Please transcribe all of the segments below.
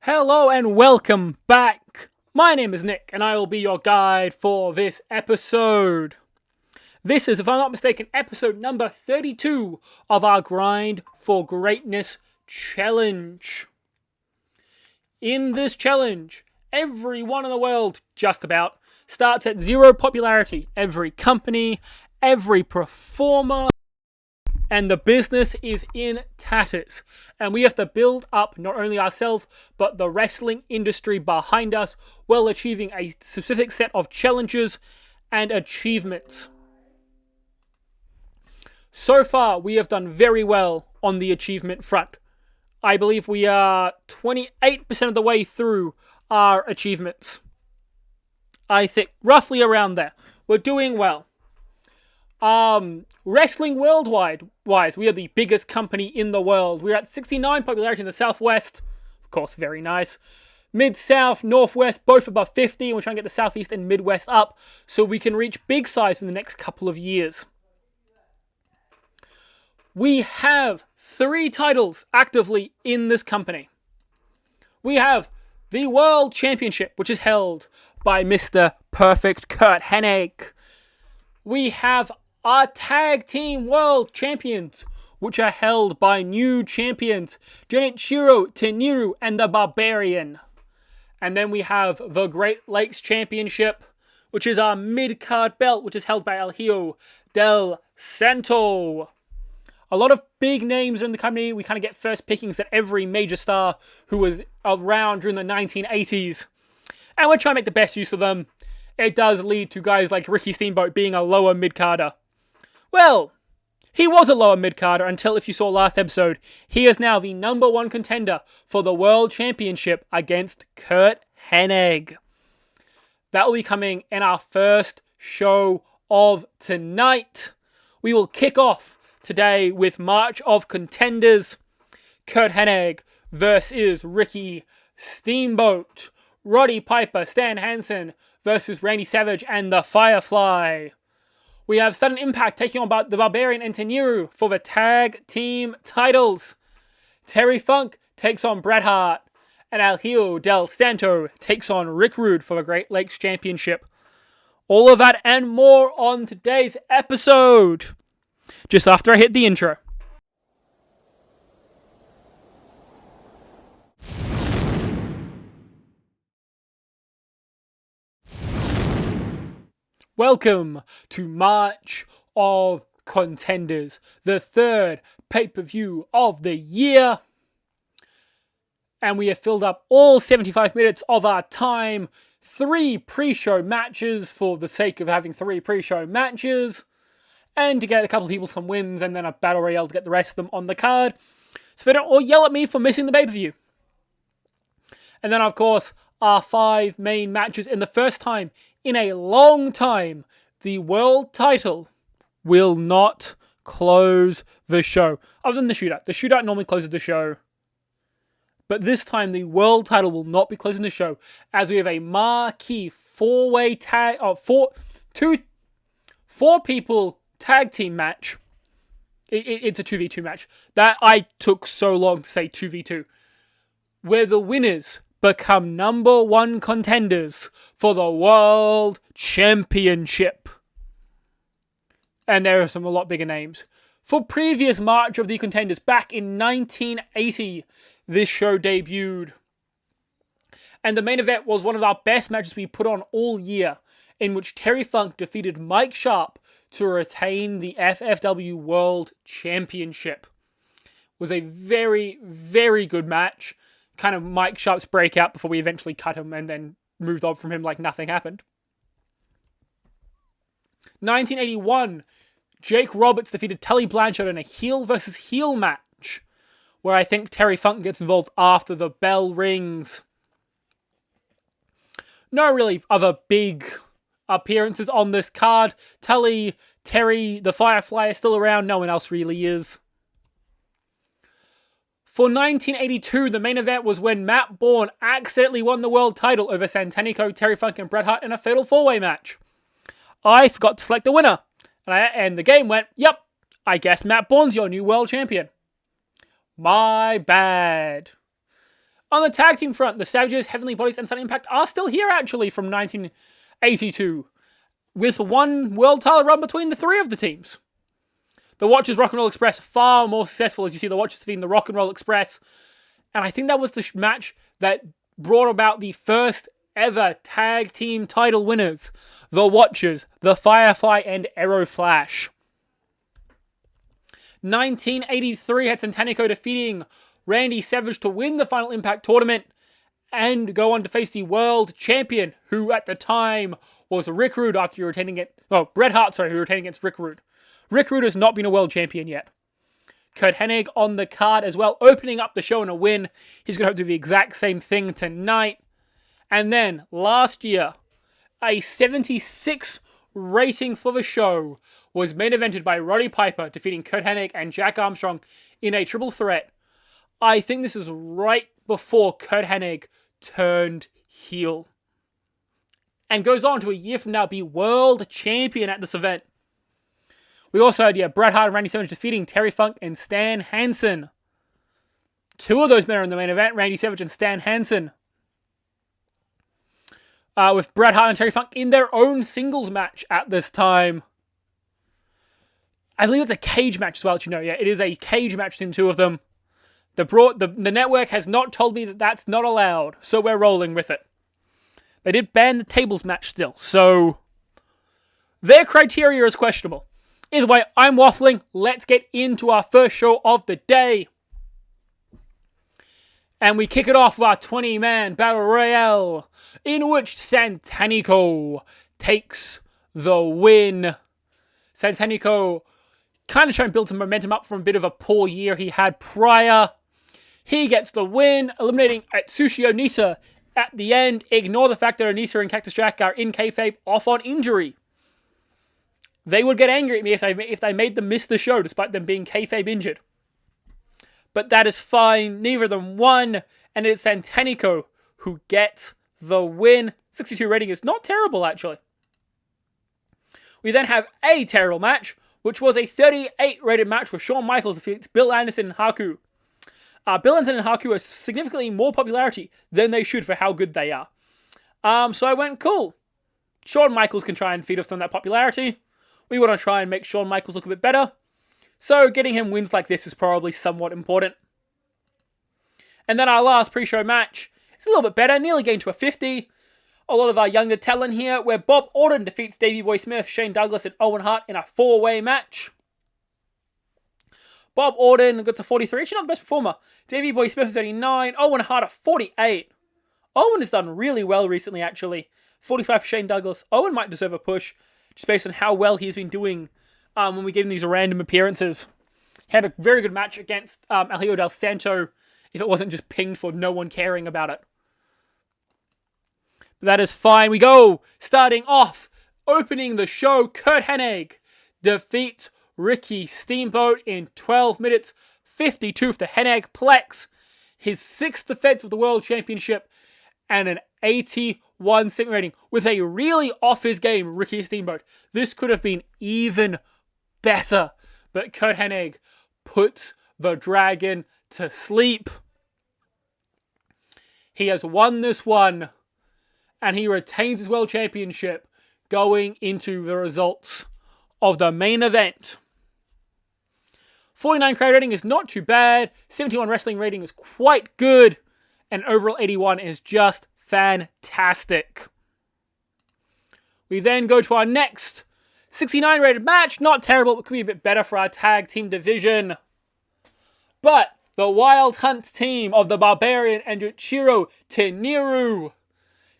Hello and welcome back. My name is Nick and I will be your guide for this episode. This is, if I'm not mistaken, episode number 32 of our Grind for Greatness Challenge. In this challenge, everyone in the world, just about, starts at zero popularity. Every company, every performer, and the business is in tatters. And we have to build up not only ourselves, but the wrestling industry behind us while achieving a specific set of challenges and achievements. So far, we have done very well on the achievement front. I believe we are 28% of the way through our achievements. I think roughly around there. We're doing well. Wrestling worldwide wise, we are the biggest company in the world. We're at 69 popularity in the Southwest. Of course, very nice. Mid-South, Northwest, both above 50. And we're trying to get the Southeast and Midwest up so we can reach big size in the next couple of years. We have 3 titles actively in this company. We have the World Championship, which is held by Mr. Perfect Kurt Hennig. We have our Tag Team World Champions, which are held by new champions Genichiro Tenryu and the Barbarian. And then we have the Great Lakes Championship, which is our mid-card belt, which is held by El Hijo del Santo. A lot of big names in the company. We kind of get first pickings at every major star who was around during the 1980s. And we're trying to make the best use of them. It does lead to guys like Ricky Steamboat being a lower mid-carder. Well, he was a lower mid-carder until, if you saw last episode, he is now the #1 contender for the World Championship against Kurt Hennig. That will be coming in our first show of tonight. We will kick off today with March of Contenders. Kurt Hennig versus Ricky Steamboat. Roddy Piper, Stan Hansen versus Randy Savage and the Firefly. We have Sudden Impact taking on the Barbarian and Tenryu for the tag team titles. Terry Funk takes on Bret Hart. And El Hijo del Santo takes on Rick Rude for the Great Lakes Championship. All of that and more on today's episode. Just after I hit the intro. Welcome to March of Contenders, the third pay-per-view of the year. And we have filled up all 75 minutes of our time. 3 pre-show matches for the sake of having 3 pre-show matches. And to get a couple of people some wins and then a battle royale to get the rest of them on the card. So they don't all yell at me for missing the pay-per-view. And then, of course, our 5 main matches in the first time in a long time. The world title will not close the show. Other than the shootout. The shootout normally closes the show. But this time, the world title will not be closing the show. As we have a marquee 4-way tag... 4 people tag team match. It's a 2v2 match. That I took so long to say 2v2. Where the winners become #1 contenders for the World Championship. And there are some a lot bigger names. For previous March of the Contenders, back in 1980, this show debuted. And the main event was one of our best matches we put on all year, in which Terry Funk defeated Mike Sharp to retain the FFW World Championship. It was a very, very good match. Kind of Mike Sharp's breakout before we eventually cut him and then moved on from him like nothing happened. 1981, Jake Roberts defeated Tully Blanchard in a heel versus heel match, where I think Terry Funk gets involved after the bell rings. No really other big appearances on this card. Tully, Terry, the Firefly are still around. No one else really is. For 1982, the main event was when Matt Bourne accidentally won the world title over Santanico, Terry Funk, and Bret Hart in a fatal 4-way match. I forgot to select the winner, and the game went, yep, I guess Matt Bourne's your new world champion. My bad. On the tag team front, the Savages, Heavenly Bodies, and Sudden Impact are still here, actually, from 1982, with one world title run between the three of the teams. The Watchers Rock and Roll Express, far more successful, as you see the Watchers defeating the Rock and Roll Express. And I think that was the match that brought about the first ever tag team title winners. The Watchers, the Firefly, and Arrow Flash. 1983 had Santanico defeating Randy Savage to win the Final Impact tournament and go on to face the world champion, who at the time was Rick Rude after he retaining it. Oh, Bret Hart, sorry, who retained against Rick Rude. Rick Rude has not been a world champion yet. Curt Hennig on the card as well, opening up the show in a win. He's going to have to do the exact same thing tonight. And then, last year, a 76 rating for the show was main evented by Roddy Piper, defeating Curt Hennig and Jack Armstrong in a triple threat. I think this is right before Curt Hennig turned heel. And goes on to a year from now be world champion at this event. We also had, Bret Hart and Randy Savage defeating Terry Funk and Stan Hansen. Two of those men are in the main event, Randy Savage and Stan Hansen. With Bret Hart and Terry Funk in their own singles match at this time. I believe it's a cage match as well, it is a cage match between the two of them. The network has not told me that that's not allowed, so we're rolling with it. They did ban the tables match still, so their criteria is questionable. Either way, I'm waffling. Let's get into our first show of the day. And we kick it off with our 20-man Battle Royale, in which Santanico takes the win. Santanico kind of trying to build some momentum up from a bit of a poor year he had prior. He gets the win, eliminating Atsushi Onita at the end. Ignore the fact that Onita and Cactus Jack are in kayfabe off on injury. They would get angry at me if they made them miss the show, despite them being kayfabe injured. But that is fine. Neither of them won, and it's Santanico who gets the win. 62 rating is not terrible, actually. We then have a terrible match, which was a 38 rated match where Shawn Michaels defeats Bill Anderson and Haku. Bill Anderson and Haku have significantly more popularity than they should for how good they are. So I went, cool. Shawn Michaels can try and feed off some of that popularity. We want to try and make Shawn Michaels look a bit better. So getting him wins like this is probably somewhat important. And then our last pre-show match is a little bit better, nearly getting to a 50. A lot of our younger talent here, where Bob Orton defeats Davey Boy Smith, Shane Douglas, and Owen Hart in a 4-way match. Bob Orton got to 43, actually not the best performer. Davey Boy Smith 39, Owen Hart at 48. Owen has done really well recently, actually. 45 for Shane Douglas. Owen might deserve a push, just based on how well he's been doing when we give him these random appearances. He had a very good match against Elio Del Santo, if it wasn't just pinged for no one caring about it. But that is fine. We go, starting off, opening the show, Curt Hennig defeats Ricky Steamboat in 12 minutes, 52 for the Hennig Plex, his 6th defense of the World Championship, and an 81 segment rating with a really off his game Ricky Steamboat. This could have been even better, but Curt Hennig puts the dragon to sleep. He has won this one, and he retains his World Championship going into the results of the main event. 49 crowd rating is not too bad, 71 wrestling rating is quite good, and overall 81 is just fantastic. We then go to our next 69 rated match. Not terrible, but could be a bit better for our tag team division. But the Wild Hunt team of the Barbarian and Yuichiro Tenryu,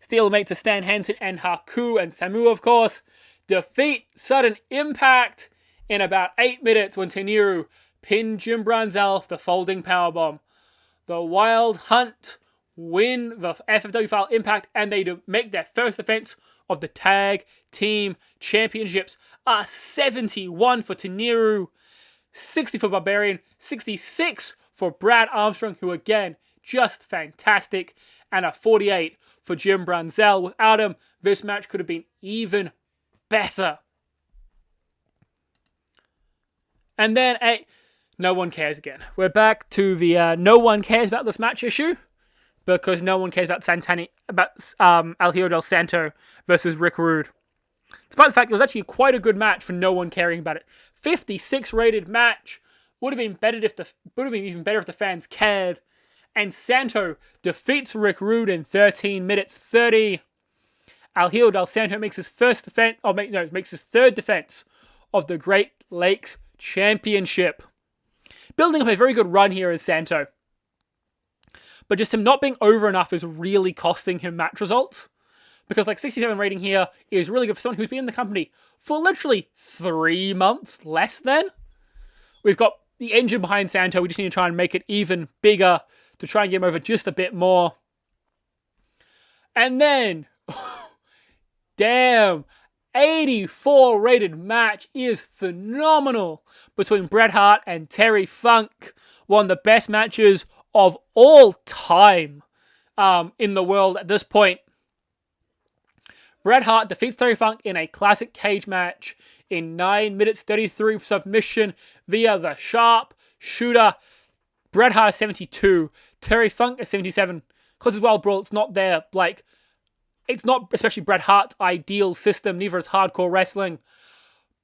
stalemate to Stan Hansen and Haku and Samu, of course, defeat Sudden Impact in about 8 minutes when Tenryu pinned Jim Brunzell for the folding powerbomb. The Wild Hunt win the FFW Final Impact, and they make their first defense of the Tag Team Championships. 71 for Tenryu, 60 for Barbarian, 66 for Brad Armstrong, who again, just fantastic, and a 48 for Jim Brunzell. Without him, this match could have been even better. And then no one cares again. We're back to the no one cares about this match issue. because no one cares about El Hijo del Santo versus Rick Rude. Despite the fact it was actually quite a good match for no one caring about it. 56 rated match. Would have been even better if the fans cared. And Santo defeats Rick Rude in 13 minutes 30. El Hijo del Santo makes his first defense, makes his third defense of the Great Lakes Championship. Building up a very good run here is Santo. But just him not being over enough is really costing him match results. Because 67 rating here is really good for someone who's been in the company for literally 3 months, less than. We've got the engine behind Santo. We just need to try and make it even bigger to try and get him over just a bit more. And then, damn, 84 rated match is phenomenal between Bret Hart and Terry Funk. One of the best matches of all time in the world at this point. Bret Hart defeats Terry Funk in a classic cage match in 9 minutes 33 submission via the sharp shooter. Bret Hart is 72. Terry Funk is 77. Because as well, bro, it's not it's not especially Bret Hart's ideal system, neither is hardcore wrestling.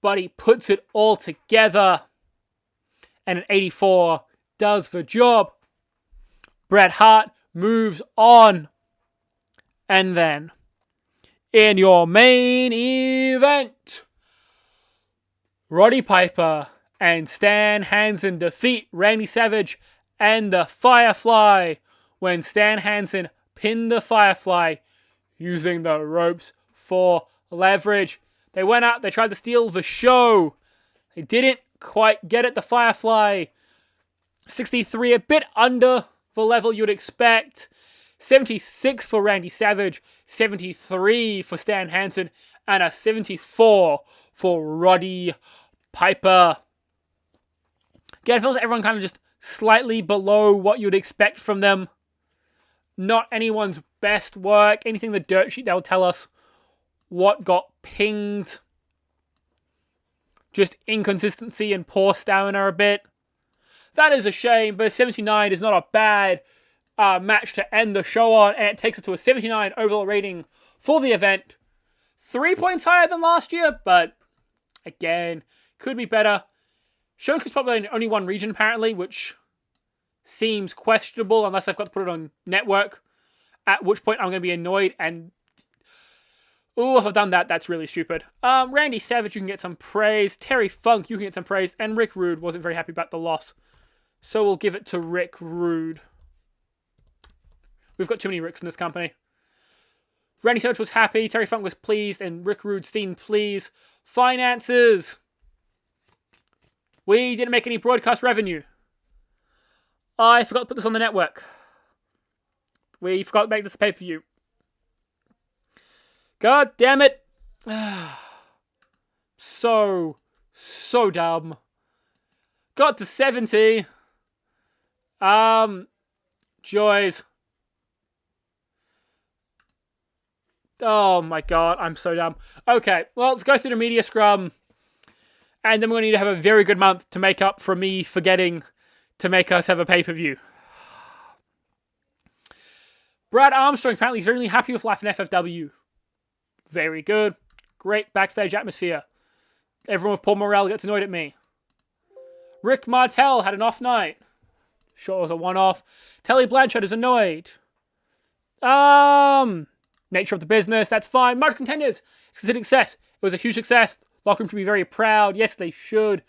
But he puts it all together. And an 84 does the job. Bret Hart moves on. And then, in your main event, Roddy Piper and Stan Hansen defeat Randy Savage and the Firefly when Stan Hansen pinned the Firefly using the ropes for leverage. They went out, they tried to steal the show. They didn't quite get it. The Firefly, 63, a bit under the level you'd expect. 76 for Randy Savage, 73 for Stan Hansen, and a 74 for Roddy Piper. Again, it feels like everyone kind of just slightly below what you'd expect from them. Not anyone's best work. Anything in the dirt sheet, they'll tell us what got pinged. Just inconsistency and poor stamina a bit. That is a shame, but 79 is not a bad match to end the show on, and it takes us to a 79 overall rating for the event. 3 points higher than last year, but again, could be better. Showing is probably in only one region apparently, which seems questionable unless I've got to put it on network, at which point I'm going to be annoyed and if I've done that, that's really stupid. Randy Savage, you can get some praise. Terry Funk, you can get some praise. And Rick Rude wasn't very happy about the loss, so we'll give it to Rick Rude. We've got too many Ricks in this company. Randy Savage was happy, Terry Funk was pleased, and Rick Rude seemed pleased. Finances. We didn't make any broadcast revenue. I forgot to put this on the network. We forgot to make this a pay-per-view. God damn it. So dumb. Got to 70. Joys. Oh my god, I'm so dumb. Okay, well, let's go through the media scrum. And then we're going to need to have a very good month to make up for me forgetting to make us have a pay-per-view. Brad Armstrong apparently is very happy with life in FFW. Very good. Great backstage atmosphere. Everyone with Paul Morrell gets annoyed at me. Rick Martel had an off night. Sure, it was a one-off. Telly Blanchard is annoyed. Nature of the business, that's fine. March contenders, it's a success. It was a huge success. Locker room should be very proud. Yes, they should.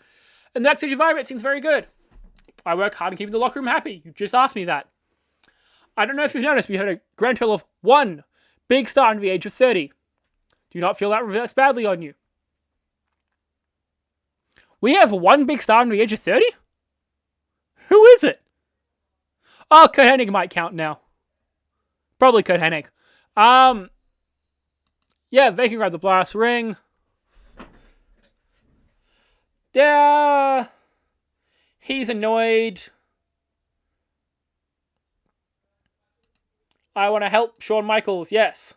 And the backstage environment seems very good. I work hard on keeping the locker room happy. You just asked me that. I don't know if you've noticed, we had a grand total of 1 big star under the age of 30. Do you not feel that reflects badly on you? We have 1 big star under the age of 30? Who is it? Oh, Kurt Hennig might count now. Probably Kurt Hennig. Yeah, they can grab the brass ring. Yeah, he's annoyed. I want to help Shawn Michaels, yes.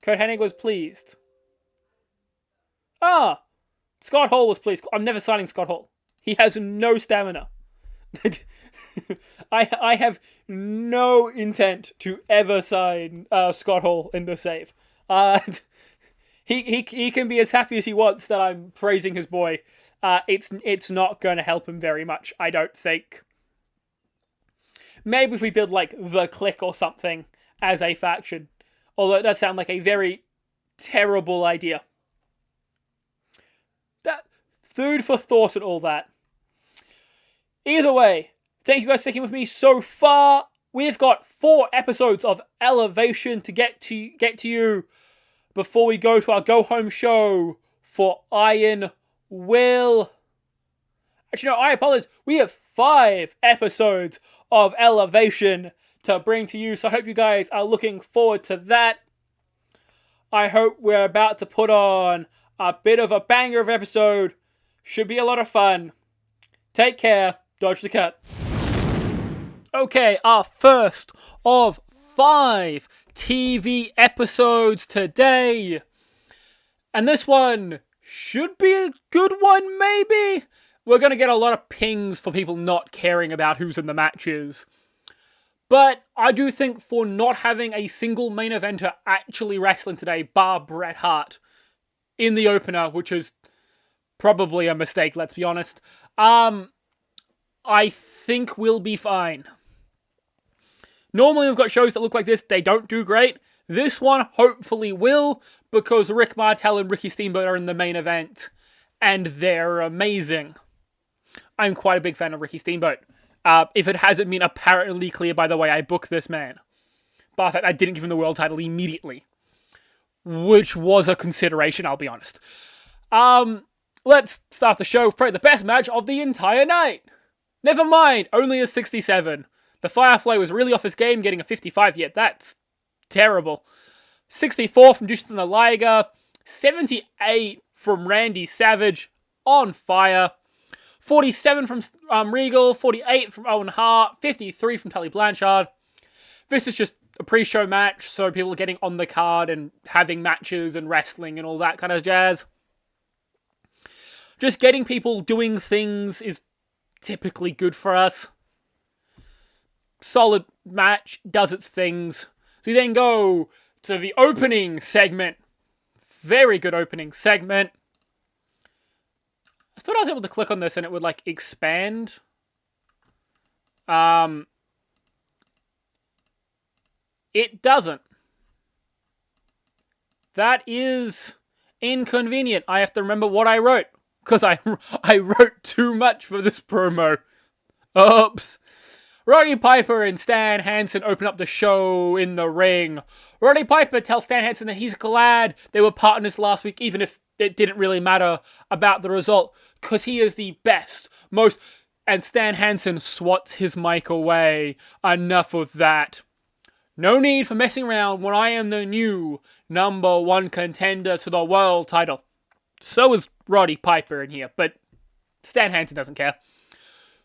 Kurt Hennig was pleased. Scott Hall was pleased. I'm never signing Scott Hall. He has no stamina. I have no intent to ever sign Scott Hall in the save. He can be as happy as he wants that I'm praising his boy. It's not going to help him very much, I don't think. Maybe if we build like the Click or something as a faction. Although it does sound like a very terrible idea. That food for thought and all that. Either way, thank you guys for sticking with me so far. We've got 4 episodes of Elevation to get to you before we go to our go-home show for Iron Will. Actually, no, I apologize. We have 5 episodes of Elevation to bring to you, so I hope you guys are looking forward to that. I hope we're about to put on a bit of a banger of episode. Should be a lot of fun. Take care. Dodge the cut. Okay, our first of 5 TV episodes today. And this one should be a good one, maybe? We're going to get a lot of pings for people not caring about who's in the matches. But I do think for not having a single main eventer actually wrestling today, bar Bret Hart, in the opener, which is probably a mistake, let's be honest, I think we'll be fine. Normally we've got shows that look like this, they don't do great. This one hopefully will, because Rick Martel and Ricky Steamboat are in the main event, and they're amazing. I'm quite a big fan of Ricky Steamboat. If it hasn't been apparently clear by the way I booked this man. But I didn't give him the world title immediately. Which was a consideration, I'll be honest. Let's start the show with probably the best match of the entire night. Never mind, only a 67. The Firefly was really off his game, getting a 55, yet that's terrible. 64 from Jushin the Liger. 78 from Randy Savage, on fire. 47 from Regal, 48 from Owen Hart, 53 from Tully Blanchard. This is just a pre-show match, so people are getting on the card and having matches and wrestling and all that kind of jazz. Just getting people doing things is typically good for us. Solid match, does its things. So we then go to the opening segment. Very good opening segment. I thought I was able to click on this and it would, like, expand. It doesn't. That is inconvenient. I have to remember what I wrote. Because I wrote too much for this promo. Oops. Roddy Piper and Stan Hansen open up the show in the ring. Roddy Piper tells Stan Hansen that he's glad they were partners last week, even if it didn't really matter about the result, because he is the best, most... And Stan Hansen swats his mic away. Enough of that. No need for messing around when I am the new #1 contender to the world title. So is Roddy Piper in here, but Stan Hansen doesn't care.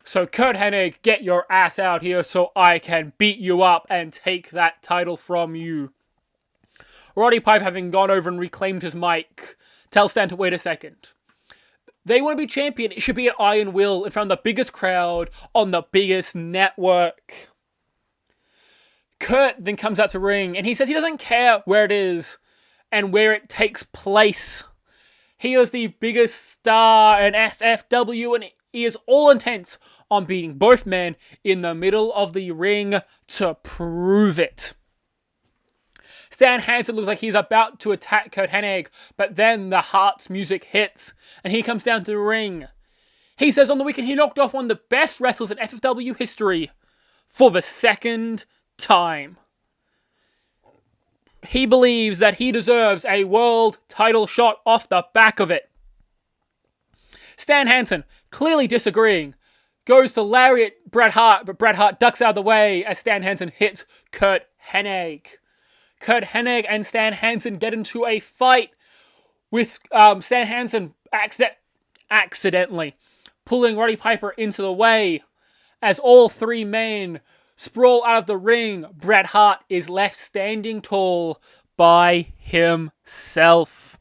So Kurt Hennig, get your ass out here so I can beat you up and take that title from you. Roddy Piper, having gone over and reclaimed his mic, tells Stan to wait a second. They want to be champion. It should be at Iron Will in front of the biggest crowd on the biggest network. Kurt then comes out to ring and he says he doesn't care where it is and where it takes place. He is the biggest star in FFW and he is all intent on beating both men in the middle of the ring to prove it. Stan Hansen looks like he's about to attack Kurt Hennig, but then the Heart's music hits, and he comes down to the ring. He says on the weekend he knocked off one of the best wrestlers in FFW history for the second time. He believes that he deserves a world title shot off the back of it. Stan Hansen, clearly disagreeing, goes to lariat Bret Hart, but Bret Hart ducks out of the way as Stan Hansen hits Kurt Hennig. Kurt Hennig and Stan Hansen get into a fight with Stan Hansen accidentally pulling Roddy Piper into the way. As all 3 men sprawl out of the ring, Bret Hart is left standing tall by himself.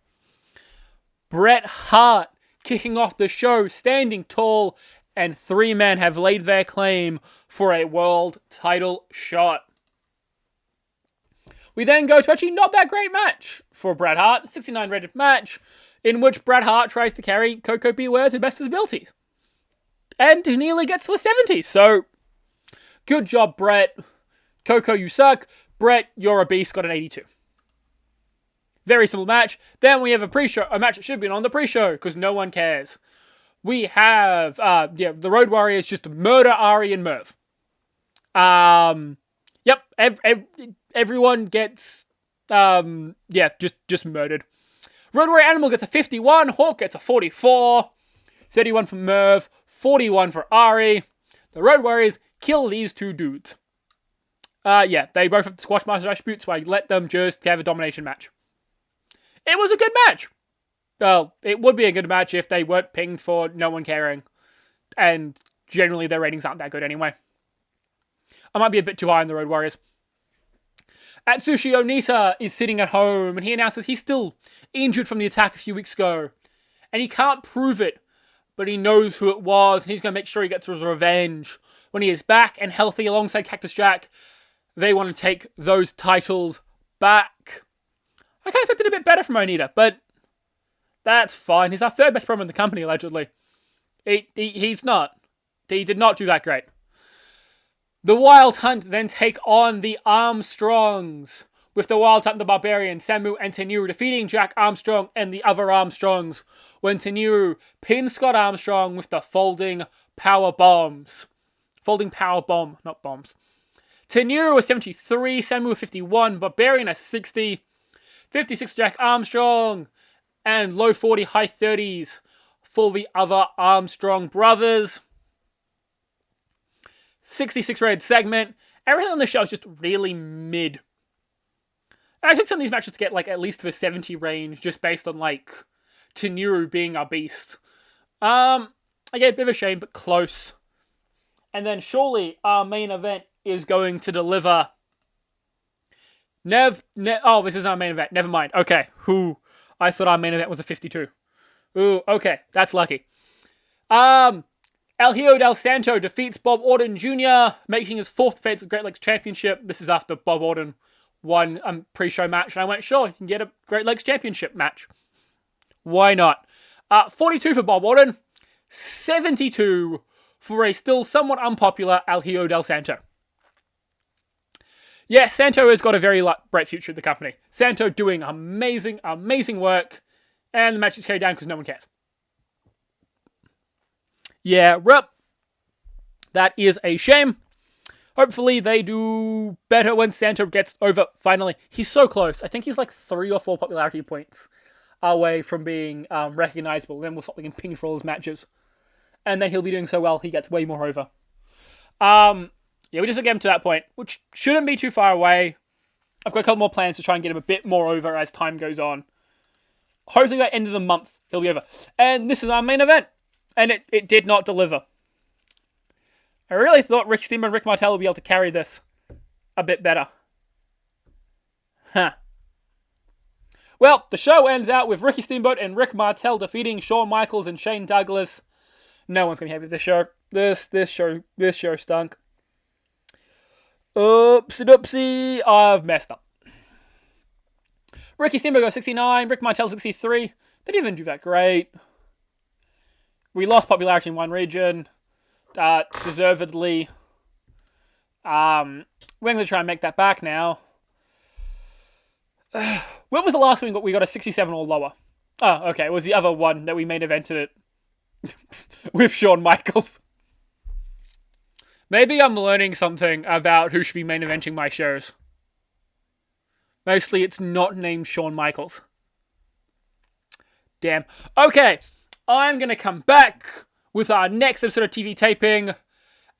Bret Hart kicking off the show, standing tall and 3 men have laid their claim for a world title shot. We then go to actually not that great match for Bret Hart, 69 rated match, in which Bret Hart tries to carry Koko B. Ware to the best of his abilities. And nearly gets to a 70. So, good job, Bret. Koko, you suck. Bret, you're a beast, got an 82. Very simple match. Then we have a pre-show, a match that should have been on the pre-show, because no one cares. We have, the Road Warriors just murder Ari and Merv. Everyone gets, just murdered. Road Warrior Animal gets a 51, Hawk gets a 44, 31 for Merv, 41 for Ari. The Road Warriors kill these 2 dudes. They both have the Squash Master attributes, so I let them just have a domination match. It was a good match. Well, it would be a good match if they weren't pinged for no one caring. And generally their ratings aren't that good anyway. I might be a bit too high on the Road Warriors. Atsushi Onita is sitting at home, and he announces he's still injured from the attack a few weeks ago. And he can't prove it, but he knows who it was, and he's going to make sure he gets his revenge. When he is back and healthy alongside Cactus Jack, they want to take those titles back. I kind of expected a bit better from Onita, but that's fine. He's our 3rd best promo in the company, allegedly. He's not. He did not do that great. The Wild Hunt then take on the Armstrongs, with the Wild Hunt, the Barbarian, Samu, and Tenryu defeating Jack Armstrong and the other Armstrongs, when Tenryu pins Scott Armstrong with the folding power bombs. Folding power bomb, not bombs. Tenryu was 73, Samu was 51, Barbarian at 60, 56 Jack Armstrong, and low 40, high 30s for the other Armstrong brothers. 66 rated segment. Everything on the show is just really mid. I expect some of these matches to get at least to the 70 range, just based on Tenryu being a beast. Again, a bit of a shame, but close. And then surely our main event is going to deliver. This is our main event. Never mind. Okay. I thought our main event was a 52. Okay. That's lucky. El Hijo del Santo defeats Bob Orton Jr., making his 4th defense of Great Lakes Championship. This is after Bob Orton won a pre-show match, and I went, sure, you can get a Great Lakes Championship match. Why not? 42 for Bob Orton, 72 for a still somewhat unpopular El Hijo del Santo. Yeah, Santo has got a very bright future in the company. Santo doing amazing, amazing work, and the match is carried down because no one cares. Yeah, that is a shame. Hopefully they do better when Santo gets over, finally. He's so close. I think he's 3 or 4 popularity points away from being recognizable. Then we'll stop getting pinged for all his matches. And then he'll be doing so well, he gets way more over. We just get him to that point, which shouldn't be too far away. I've got a couple more plans to try and get him a bit more over as time goes on. Hopefully by the end of the month, he'll be over. And this is our main event. And it did not deliver. I really thought Rick Steamboat and Rick Martel would be able to carry this a bit better. Well, the show ends out with Ricky Steamboat and Rick Martel defeating Shawn Michaels and Shane Douglas. No one's going to be happy with this show. This show stunk. Oopsie-doopsie, I've messed up. Ricky Steamboat goes 69, Rick Martel 63. They didn't even do that great. We lost popularity in one region. Deservedly. We're going to try and make that back now. When was the last one we got a 67 or lower? Oh, okay. It was the other one that we main evented it with Shawn Michaels. Maybe I'm learning something about who should be main eventing my shows. Mostly it's not named Shawn Michaels. Damn. Okay. I'm going to come back with our next episode of TV taping,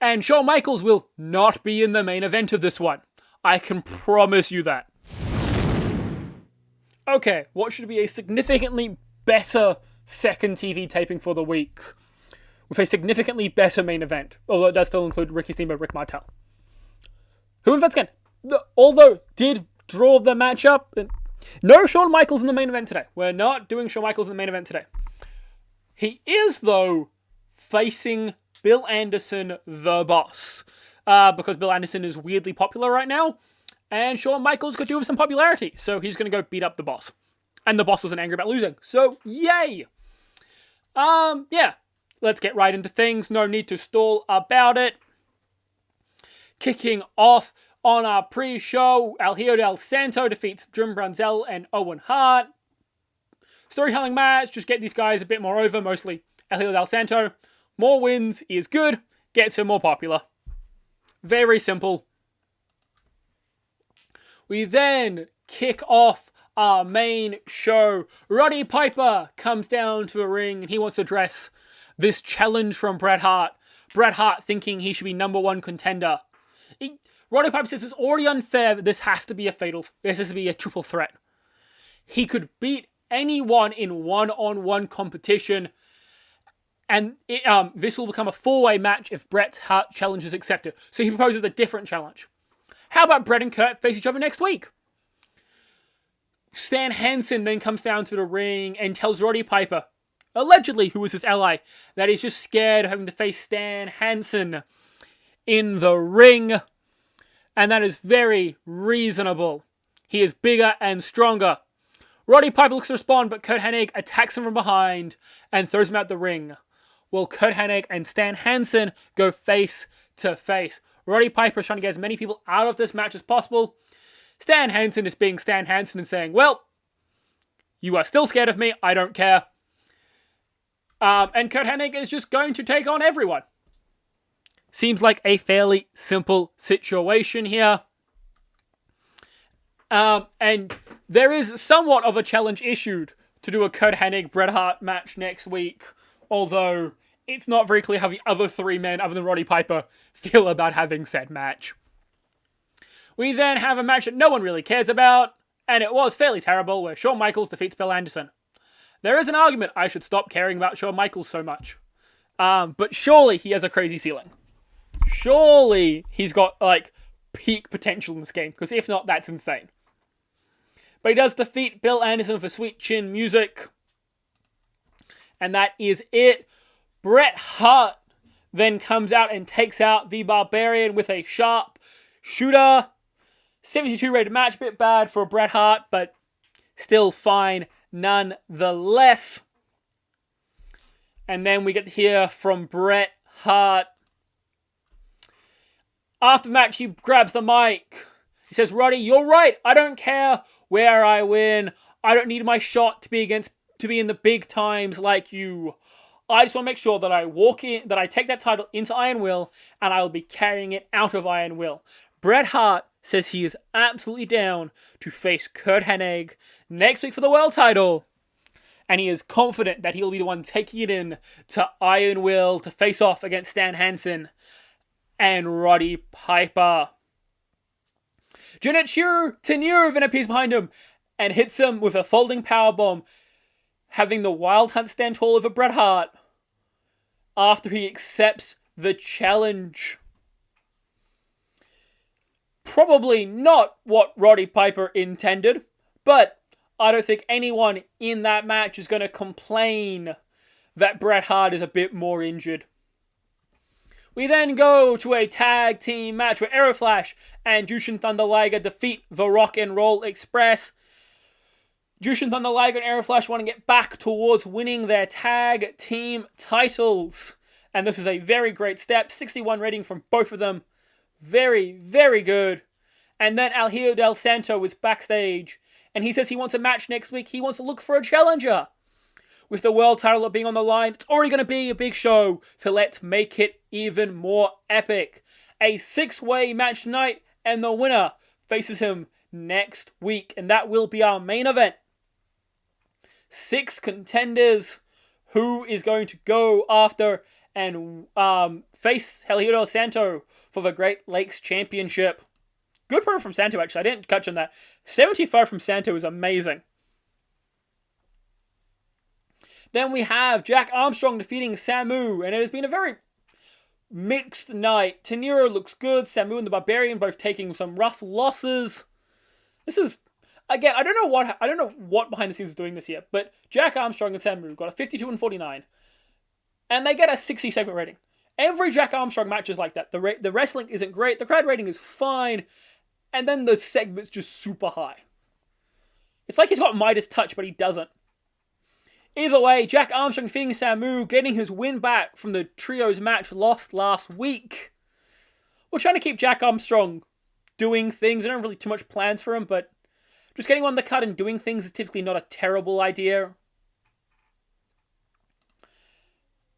and Shawn Michaels will not be in the main event of this one. I can promise you that. Okay, what should be a significantly better second TV taping for the week, with a significantly better main event, although it does still include Ricky Steamboat and Rick Martel. Who events again? Although did draw the matchup, no Shawn Michaels in the main event today. We're not doing Shawn Michaels in the main event today. He is, though, facing Bill Anderson the boss. Because Bill Anderson is weirdly popular right now, and Shawn Michaels could do with some popularity, so he's going to go beat up the boss. And the boss wasn't angry about losing, so yay! Yeah, let's get right into things. No need to stall about it. Kicking off on our pre-show, El Hijo del Santo defeats Jim Brunzell and Owen Hart. Storytelling match, just get these guys a bit more over, mostly El Hijo del Santo. More wins is good, gets him more popular. Very simple. We then kick off our main show. Roddy Piper comes down to the ring and he wants to address this challenge from Bret Hart. Bret Hart thinking he should be #1 contender. Roddy Piper says it's already unfair, but this has to be a triple threat. He could beat anyone in one-on-one competition, and this will become a 4-way match if Bret's Hart challenge is accepted. So he proposes a different challenge. How about Bret and Kurt face each other next week? Stan Hansen then comes down to the ring and tells Roddy Piper, allegedly who was his ally, that he's just scared of having to face Stan Hansen in the ring. And that is very reasonable. He is bigger and stronger. Roddy Piper looks to respond, but Kurt Hennig attacks him from behind and throws him out the ring. Will Kurt Hennig and Stan Hansen go face to face? Roddy Piper is trying to get as many people out of this match as possible. Stan Hansen is being Stan Hansen and saying, well, you are still scared of me, I don't care. And Kurt Hennig is just going to take on everyone. Seems like a fairly simple situation here. And there is somewhat of a challenge issued to do a Kurt Hennig-Bret Hart match next week, although it's not very clear how the other 3 men, other than Roddy Piper, feel about having said match. We then have a match that no one really cares about, and it was fairly terrible, where Shawn Michaels defeats Bill Anderson. There is an argument I should stop caring about Shawn Michaels so much. But surely he has a crazy ceiling. Surely he's got, peak potential in this game, because if not, that's insane. But he does defeat Bill Anderson for sweet chin music. And that is it. Bret Hart then comes out and takes out the Barbarian with a sharp shooter. 72 rated match, a bit bad for Bret Hart, but still fine nonetheless. And then we get to hear from Bret Hart. After the match, he grabs the mic. He says, Roddy, you're right. I don't care where I win. I don't need my shot to be in the big times like you. I just want to make sure that I take that title into Iron Will, and I'll be carrying it out of Iron Will. Bret Hart says he is absolutely down to face Kurt Hennig next week for the world title. And he is confident that he'll be the one taking it in to Iron Will to face off against Stan Hansen and Roddy Piper. Junichiro Tenryu then appears behind him and hits him with a folding powerbomb, having the Wild Hunt stand tall over Bret Hart after he accepts the challenge. Probably not what Roddy Piper intended, but I don't think anyone in that match is going to complain that Bret Hart is a bit more injured. We then go to a tag team match where Aeroflash and Jushin Thunder Liger defeat the Rock and Roll Express. Jushin Thunder Liger and Aeroflash want to get back towards winning their tag team titles. And this is a very great step. 61 rating from both of them. Very, very good. And then El Hijo del Santo is backstage. And he says he wants a match next week. He wants to look for a challenger. With the world title being on the line, it's already going to be a big show. So let's make it even more epic. A 6-way match tonight. And the winner faces him next week. And that will be our main event. 6 contenders. Who is going to go after and face El Hijo del Santo for the Great Lakes Championship. Good promo from Santo, actually. I didn't touch on that. 75 from Santo is amazing. Then we have Jack Armstrong defeating Samu, and it has been a very mixed night. Tenryu looks good. Samu and the Barbarian both taking some rough losses. This is, again, I don't know what behind the scenes is doing this here, but Jack Armstrong and Samu got a 52 and 49. And they get a 60 segment rating. Every Jack Armstrong match is like that. The wrestling isn't great, the crowd rating is fine, and then the segment's just super high. It's like he's got Midas touch, but he doesn't. Either way, Jack Armstrong defeating Samu, getting his win back from the trios match lost last week. We're trying to keep Jack Armstrong doing things. I don't have really too much plans for him, but just getting on the card and doing things is typically not a terrible idea.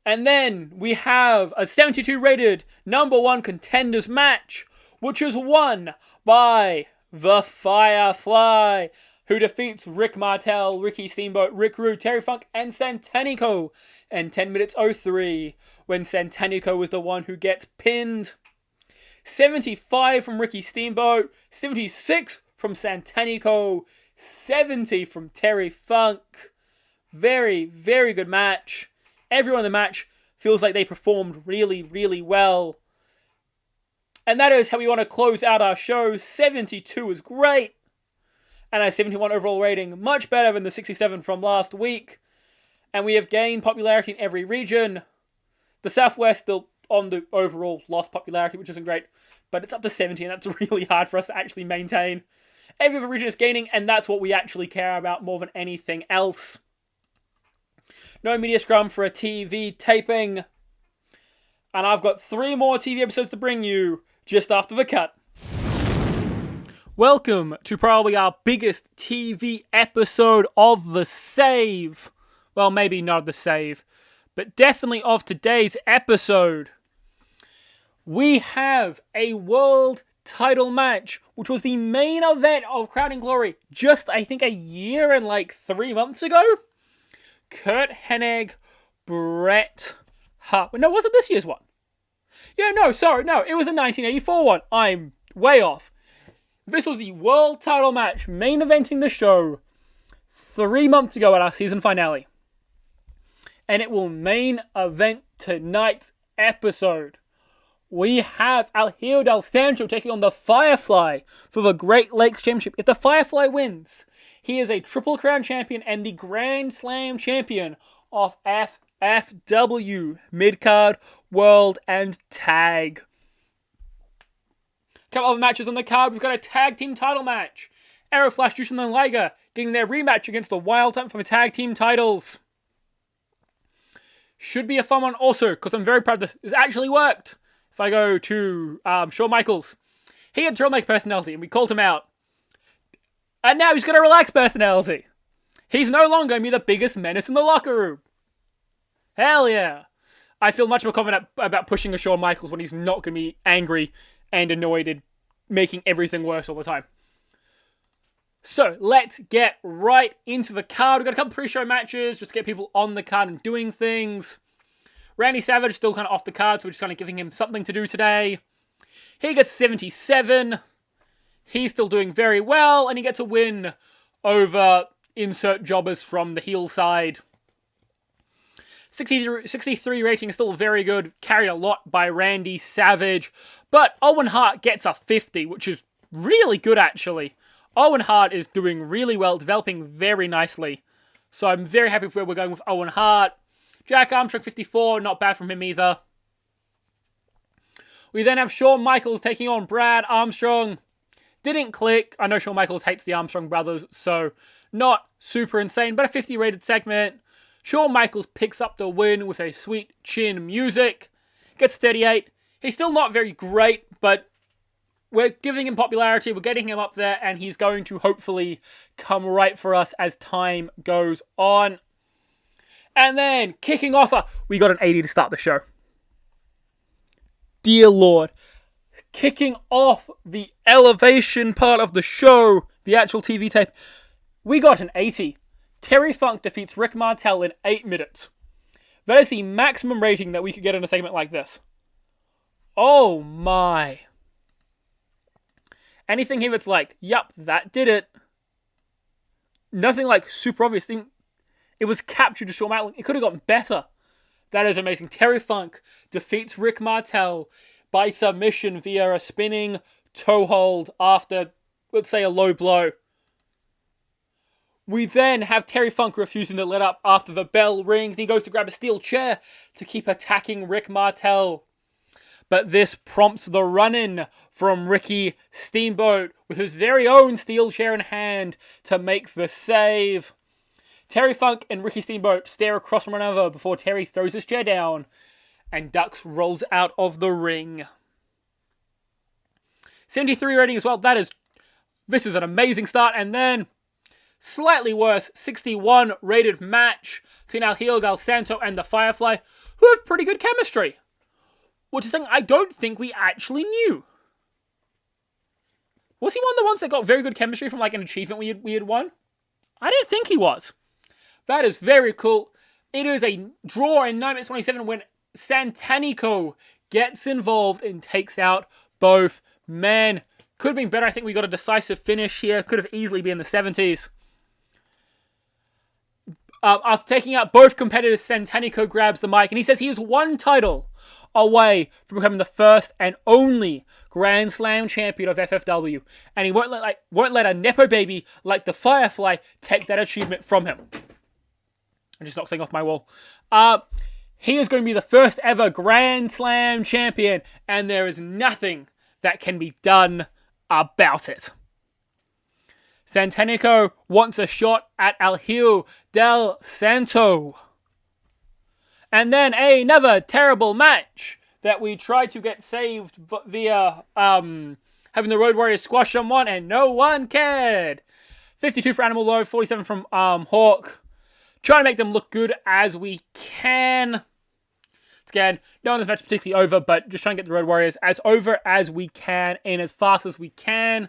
And then we have a 72 rated #1 contenders match, which is won by the Firefly, who defeats Rick Martel, Ricky Steamboat, Rick Rude, Terry Funk, and Santanico in 10 minutes 03, when Santanico was the one who gets pinned. 75 from Ricky Steamboat, 76 from Santanico, 70 from Terry Funk. Very, very good match. Everyone in the match feels like they performed really, really well. And that is how we want to close out our show. 72 is great. And a 71 overall rating, much better than the 67 from last week. And we have gained popularity in every region. The Southwest still on the overall lost popularity, which isn't great. But it's up to 70, and that's really hard for us to actually maintain. Every other region is gaining, and that's what we actually care about more than anything else. No media scrum for a TV taping. And I've got 3 more TV episodes to bring you just after the cut. Welcome to probably our biggest TV episode of the save. Well, maybe not the save, but definitely of today's episode. We have a world title match, which was the main event of Crown and Glory just, I think, a year and 3 months ago. Curt Hennig, Bret Hart. No, was it this year's one? Yeah, no, sorry, no, it was a 1984 one. I'm way off. This was the world title match, main eventing the show 3 months ago at our season finale. And it will main event tonight's episode. We have El Hijo del Sancho taking on the Firefly for the Great Lakes Championship. If the Firefly wins, he is a Triple Crown champion and the Grand Slam champion of FFW, Midcard, World, and Tag. Couple other matches on the card. We've got a tag team title match. Aeroflash, Jushin and Liger getting their rematch against the Wild Hunt for the tag team titles. Should be a fun one also, because I'm very proud this actually worked. If I go to Shawn Michaels, he had troublemaker personality and we called him out. And now he's got a relaxed personality. He's no longer going to be the biggest menace in the locker room. Hell yeah. I feel much more confident about pushing a Shawn Michaels when he's not going to be angry and annoyed and making everything worse all the time. So, let's get right into the card. We've got a couple pre-show matches, just to get people on the card and doing things. Randy Savage is still kind of off the card, so we're just kind of giving him something to do today. He gets 77. He's still doing very well, and he gets a win over insert jobbers from the heel side. 63 rating is still very good, carried a lot by Randy Savage. But Owen Hart gets a 50, which is really good, actually. Owen Hart is doing really well, developing very nicely. So I'm very happy with where we're going with Owen Hart. Jack Armstrong, 54, not bad from him either. We then have Shawn Michaels taking on Brad Armstrong. Didn't click. I know Shawn Michaels hates the Armstrong brothers, so not super insane, but a 50 rated segment. Shawn Michaels picks up the win with a sweet chin music. Gets 38. He's still not very great, but we're giving him popularity. We're getting him up there, and he's going to hopefully come right for us as time goes on. And then, kicking off, we got an 80 to start the show. Dear Lord. Kicking off the elevation part of the show, the actual TV tape, we got an 80. Terry Funk defeats Rick Martel in 8 minutes. That is the maximum rating that we could get in a segment like this. Oh my. Anything here that's like, yup, that did it. Nothing like super obvious thing. It was captured to Shawn Michaels. It could have gotten better. That is amazing. Terry Funk defeats Rick Martel by submission via a spinning toe hold after, let's say, a low blow. We then have Terry Funk refusing to let up after the bell rings, and he goes to grab a steel chair to keep attacking Rick Martel. But this prompts the run-in from Ricky Steamboat with his very own steel chair in hand to make the save. Terry Funk and Ricky Steamboat stare across from one another before Terry throws his chair down and ducks rolls out of the ring. 73 rating as well. This is an amazing start. And then, slightly worse, 61 rated match between El Hijo del Santo and the Firefly, who have pretty good chemistry. Which is something I don't think we actually knew. Was he one of the ones that got very good chemistry from like an achievement we had won? I don't think he was. That is very cool. It is a draw in 9 minutes 27 when Santanico gets involved and takes out both men. Could have been better. I think we got a decisive finish here. Could have easily been in the 70s. After taking out both competitors, Santanico grabs the mic and he says he is one title away from becoming the first and only Grand Slam champion of FFW. And he won't let a Nepo baby like the Firefly take that achievement from him. I just knocked something off my wall. He is going to be the first ever Grand Slam champion, and there is nothing that can be done about it. Santanico wants a shot at El Hijo del Santo. And then another terrible match that we tried to get saved via having the Road Warriors squash someone, and no one cared. 52 for Animal Low, 47 from Hawk. Trying to make them look good as we can. Again, no one this match particularly over, but just trying to get the Road Warriors as over as we can and as fast as we can.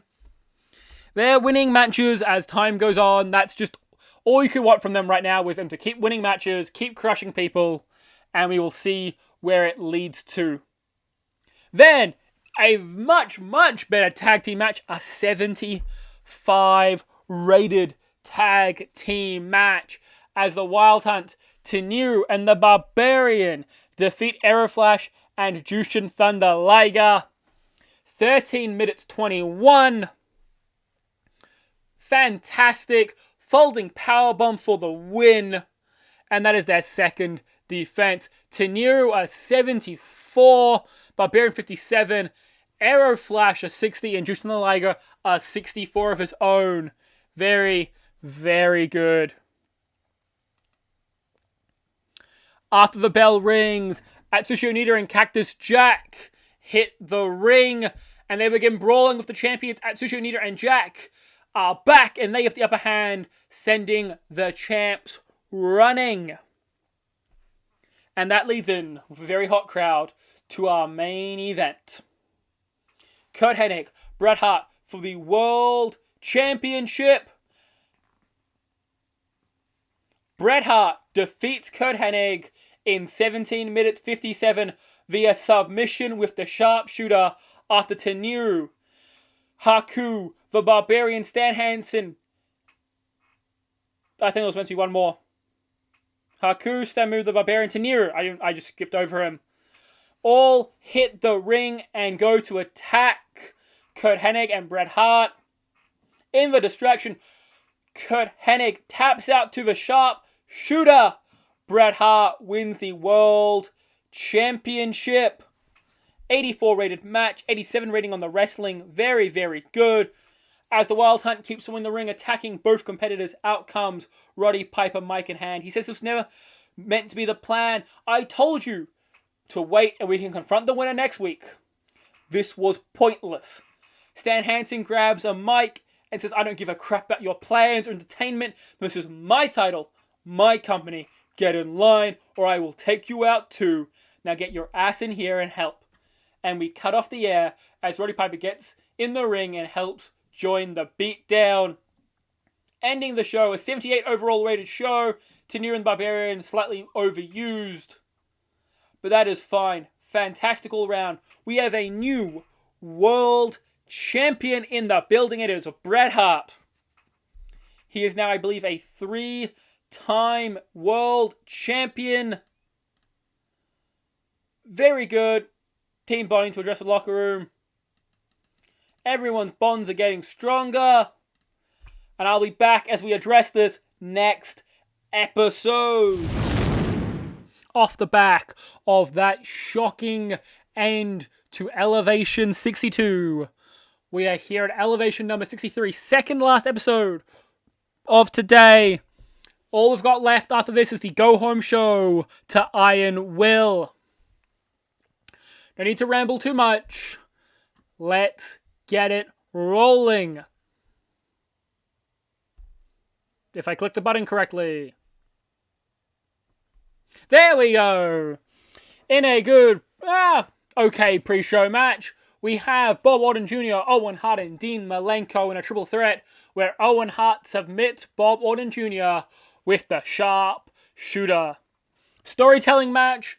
They're winning matches as time goes on. That's just all you can want from them right now, is them to keep winning matches, keep crushing people, and we will see where it leads to. Then, a much, much better tag team match, a 75 rated tag team match, as the Wild Hunt, Teniru, and the Barbarian defeat Aeroflash and Jushin Thunder Liger. 13 minutes 21. Fantastic. Folding powerbomb for the win. And that is their second defense. Teniru a 74. Barbarian 57. Aeroflash a 60. And Jushin Thunder Liger a 64 of his own. Very, very good. After the bell rings, Atsushi Onita and Cactus Jack hit the ring, and they begin brawling with the champions. Atsushi Onita and Jack are back, and they have the upper hand, sending the champs running. And that leads in, with a very hot crowd, to our main event. Kurt Hennig, Bret Hart for the World Championship. Bret Hart defeats Kurt Hennig in 17 minutes 57 via submission with the sharpshooter after Teniru, Haku, the Barbarian, Stan Hansen. I think there was meant to be one more. Haku, Stamu, the Barbarian, Teniru. I just skipped over him. All hit the ring and go to attack Kurt Hennig and Bret Hart. In the distraction, Kurt Hennig taps out to the sharpshooter. Bret Hart wins the World Championship. 84 rated match, 87 rating on the wrestling. Very, very good. As the Wild Hunt keeps winning the ring, attacking both competitors, out comes Roddy Piper, mic in hand. He says this was never meant to be the plan. I told you to wait and we can confront the winner next week. This was pointless. Stan Hansen grabs a mic and says, I don't give a crap about your plans or entertainment. This is my title, my company. Get in line or I will take you out too. Now get your ass in here and help. And we cut off the air as Roddy Piper gets in the ring and helps join the beatdown. Ending the show, a 78 overall rated show. Teniru and Barbarian slightly overused. But that is fine. Fantastic all round. We have a new world champion in the building. It is Bret Hart. He is now, I believe, a 3-time world champion. Very good. Team bonding to address the locker room. Everyone's bonds are getting stronger. And I'll be back as we address this next episode. Off the back of that shocking and to Elevation 62. We are here at Elevation number 63, second last episode of today. All we've got left after this is the go-home show to Iron Will. No need to ramble too much. Let's get it rolling. If I click the button correctly. There we go. In a good, okay pre-show match, we have Bob Orton Jr., Owen Hart, and Dean Malenko in a triple threat where Owen Hart submits Bob Orton Jr. with the sharp shooter. Storytelling match.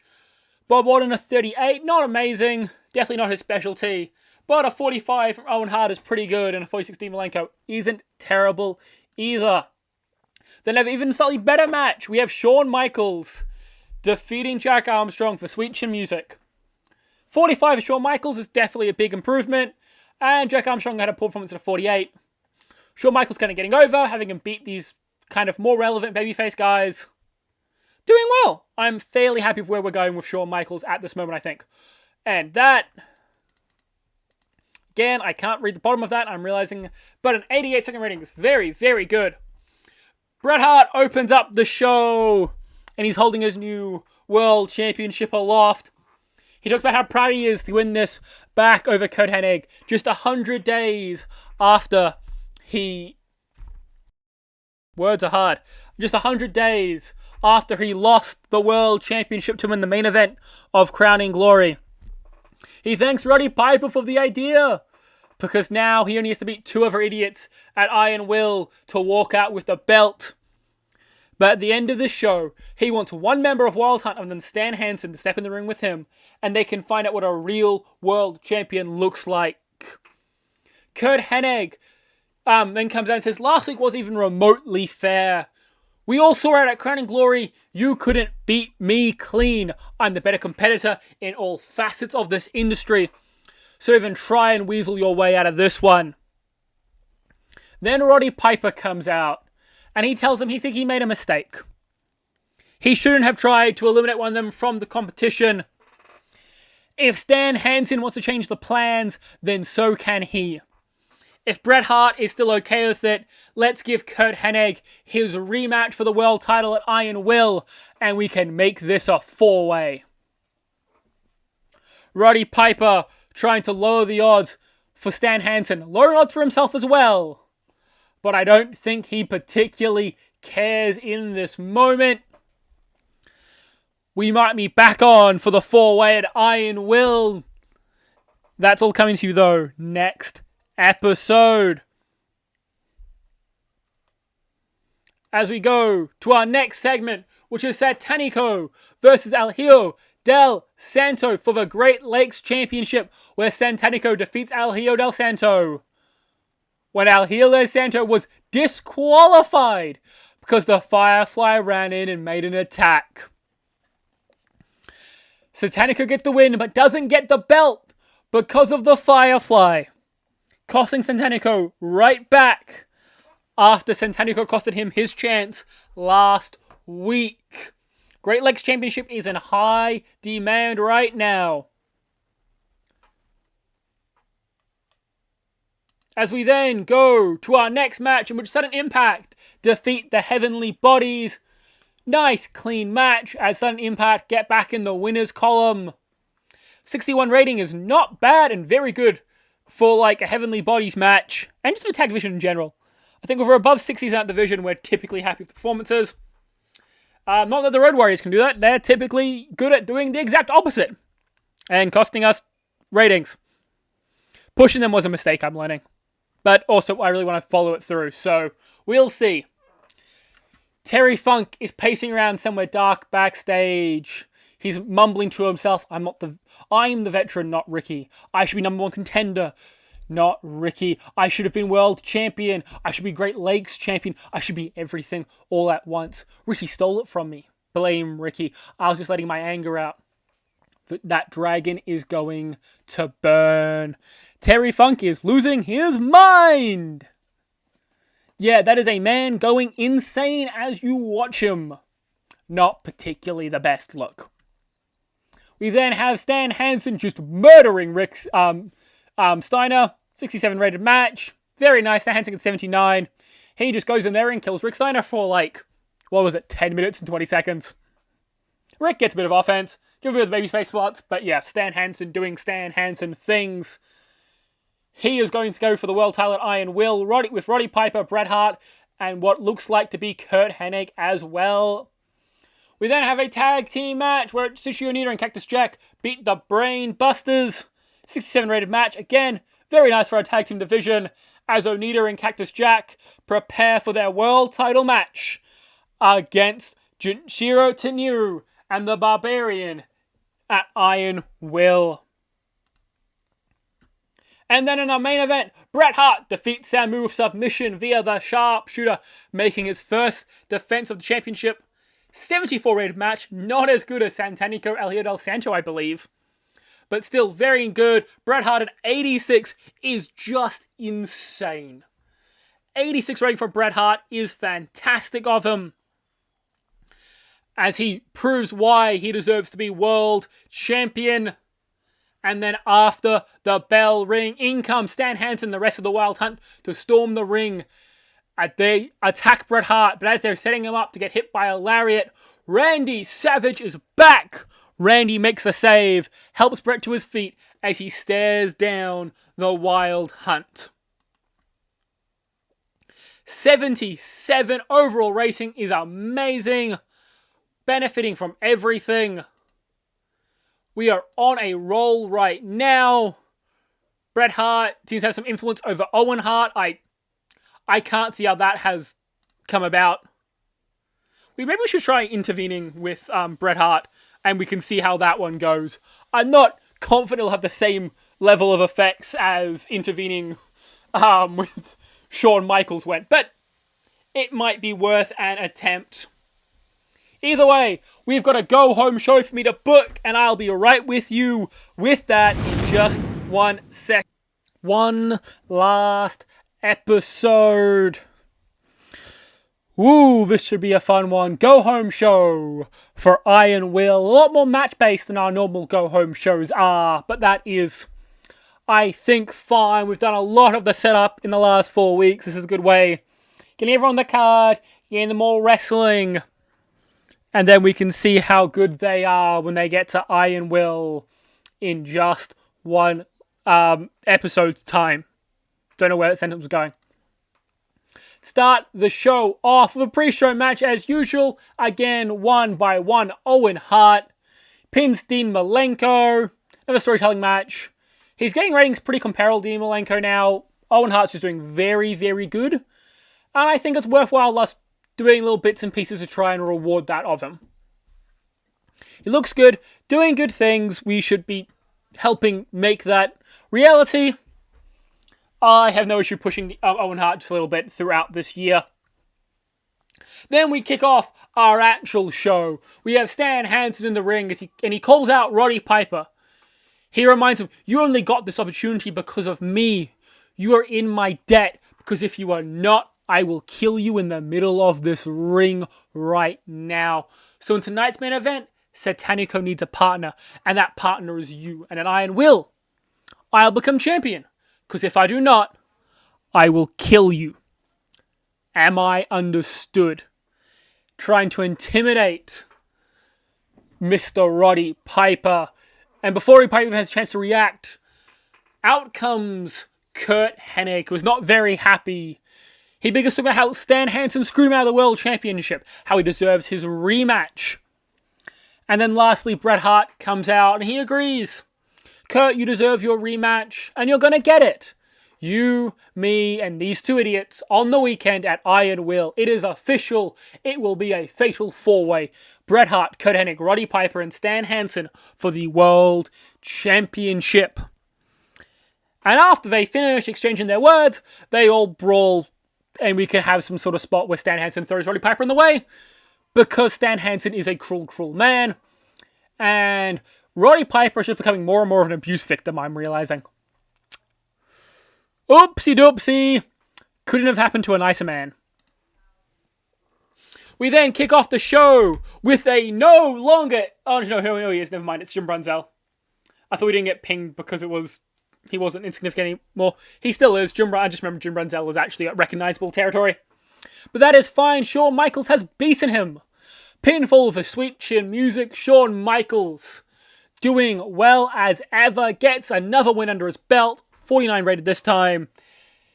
Bob Orton a 38, not amazing, definitely not his specialty, but a 45 from Owen Hart is pretty good, and a 46 Dean Malenko isn't terrible either. Then have an even slightly better match. We have Shawn Michaels defeating Jack Armstrong for Sweet Chin Music. 45 of Shawn Michaels is definitely a big improvement, and Jack Armstrong had a poor performance at a 48. Shawn Michaels kind of getting over, having him beat these kind of more relevant babyface guys. Doing well. I'm fairly happy with where we're going with Shawn Michaels at this moment, I think. And that, again, I can't read the bottom of that, I'm realizing, but an 88-second rating is very, very good. Bret Hart opens up the show, and he's holding his new World Championship aloft. He talks about how proud he is to win this back over Kurt Hennig just 100 days after he... Words are hard. Just 100 days after he lost the World Championship to him in the main event of Crowning Glory. He thanks Roddy Piper for the idea, because now he only has to beat two other idiots at Iron Will to walk out with the belt. But at the end of the show, he wants one member of Wild Hunt other than Stan Hansen to step in the ring with him, and they can find out what a real world champion looks like. Kurt Hennig then comes out and says, last week wasn't even remotely fair. We all saw it at Crowning Glory. You couldn't beat me clean. I'm the better competitor in all facets of this industry. So even try and weasel your way out of this one. Then Roddy Piper comes out, and he tells him he thinks he made a mistake. He shouldn't have tried to eliminate one of them from the competition. If Stan Hansen wants to change the plans, then so can he. If Bret Hart is still okay with it, let's give Kurt Hennig his rematch for the world title at Iron Will, and we can make this a four-way. Roddy Piper trying to lower the odds for Stan Hansen, lowering odds for himself as well. But I don't think he particularly cares in this moment. We might be back on for the four-way at Iron Will. That's all coming to you, though, next episode. As we go to our next segment, which is Satanico versus El Hijo del Santo for the Great Lakes Championship, where Santanico defeats El Hijo del Santo when El Hijo del Santo was disqualified because the Firefly ran in and made an attack. Santanico gets the win, but doesn't get the belt because of the Firefly, costing Santanico right back after Santanico costed him his chance last week. Great Lakes Championship is in high demand right now. As we then go to our next match, in which Sudden Impact defeat the Heavenly Bodies. Nice, clean match as Sudden Impact get back in the winners column. 61 rating is not bad and very good for like a Heavenly Bodies match, and just for tag division in general. I think if we're above 60s in that division, we're typically happy with performances. Not that the Road Warriors can do that. They're typically good at doing the exact opposite and costing us ratings. Pushing them was a mistake, I'm learning. But also, I really want to follow it through, so we'll see. Terry Funk is pacing around somewhere dark backstage. He's mumbling to himself, I'm the veteran, not Ricky. I should be number one contender, not Ricky. I should have been world champion. I should be Great Lakes champion. I should be everything all at once. Ricky stole it from me. Blame Ricky. I was just letting my anger out. That dragon is going to burn. Terry Funk is losing his mind. Yeah, that is a man going insane as you watch him. Not particularly the best look. We then have Stan Hansen just murdering Rick Steiner. 67 rated match. Very nice. Stan Hansen at 79. He just goes in there and kills Rick Steiner for like, 10 minutes and 20 seconds. Rick gets a bit of offense. Give a bit of the babyface spots. But yeah, Stan Hansen doing Stan Hansen things. He is going to go for the world title at Iron Will with Roddy Piper, Bret Hart, and what looks like to be Curt Hennig as well. We then have a tag team match where Tetsuya Onita and Cactus Jack beat the Brain Busters. 67 rated match. Again, very nice for our tag team division as Onita and Cactus Jack prepare for their world title match against Junshiro Tenryu and the Barbarian at Iron Will. And then in our main event, Bret Hart defeats Samu with submission via the Sharpshooter, making his first defense of the championship. 74 rated match, not as good as Santanico El Hijo del Santo, I believe. But still very good. Bret Hart at 86 is just insane. 86 rating for Bret Hart is fantastic of him, as he proves why he deserves to be world champion. And then after the bell ring, in comes Stan Hansen and the rest of the Wild Hunt to storm the ring. They attack Bret Hart, but as they're setting him up to get hit by a lariat, Randy Savage is back. Randy makes a save, helps Bret to his feet as he stares down the Wild Hunt. 77 overall rating is amazing. Benefiting from everything. We are on a roll right now. Bret Hart seems to have some influence over Owen Hart. I can't see how that has come about. Maybe we should try intervening with Bret Hart, and we can see how that one goes. I'm not confident it'll have the same level of effects as intervening with Shawn Michaels went, but it might be worth an attempt. Either way, we've got a go-home show for me to book, and I'll be right with you with that in just 1 sec. One last episode. Woo, this should be a fun one. Go-home show for Iron Will. A lot more match-based than our normal go-home shows are, but that is, I think, fine. We've done a lot of the setup in the last 4 weeks. This is a good way. Getting everyone on the card, getting them all wrestling, and then we can see how good they are when they get to Iron Will in just one episode's time. Don't know where that sentence was going. Start the show off with a pre-show match as usual. Again, won by one Owen Hart. Pins Dean Malenko. Another storytelling match. He's getting ratings pretty comparable to Dean Malenko now. Owen Hart's just doing very, very good. And I think it's worthwhile us doing little bits and pieces to try and reward that of him. He looks good, doing good things. We should be helping make that reality. I have no issue pushing Owen Hart just a little bit throughout this year. Then we kick off our actual show. We have Stan Hansen in the ring and he calls out Roddy Piper. He reminds him, you only got this opportunity because of me. You are in my debt, because if you are not, I will kill you in the middle of this ring right now. So in tonight's main event, Satanico needs a partner, and that partner is you. And at Iron Will, I'll become champion, because if I do not, I will kill you. Am I understood? Trying to intimidate Mr. Roddy Piper. And before Piper even has a chance to react, out comes Curt Hennig, who's not very happy. He begins to talk about how Stan Hansen screwed him out of the World Championship, how he deserves his rematch. And then lastly, Bret Hart comes out and he agrees. Curt, you deserve your rematch, and you're going to get it. You, me, and these two idiots on the weekend at Iron Will. It is official. It will be a fatal four-way. Bret Hart, Curt Hennig, Roddy Piper, and Stan Hansen for the World Championship. And after they finish exchanging their words, they all brawl, and we can have some sort of spot where Stan Hansen throws Roddy Piper in the way, because Stan Hansen is a cruel, cruel man. And Roddy Piper is just becoming more and more of an abuse victim, I'm realizing. Oopsie doopsie. Couldn't have happened to a nicer man. We then kick off the show with a no longer... Oh, no, he is. Never mind. It's Jim Brunzell. I thought we didn't get pinged because he wasn't insignificant anymore. He still is. I just remember Jim Brunzell was actually at recognizable territory. But that is fine. Shawn Michaels has beaten him. Pinfall for Sweet Chin Music. Shawn Michaels, doing well as ever, gets another win under his belt. 49 rated this time.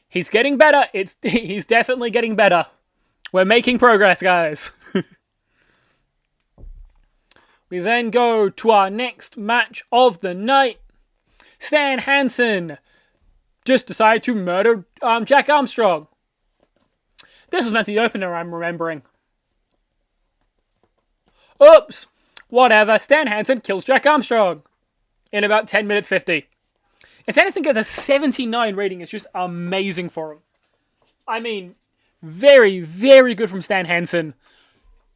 He's getting better. He's definitely getting better. We're making progress, guys. We then go to our next match of the night. Stan Hansen just decided to murder Jack Armstrong. This was meant to be the opener, I'm remembering. Oops. Whatever. Stan Hansen kills Jack Armstrong in about 10 minutes 50. And Stan Hansen gets a 79 rating. It's just amazing for him. I mean, very, very good from Stan Hansen.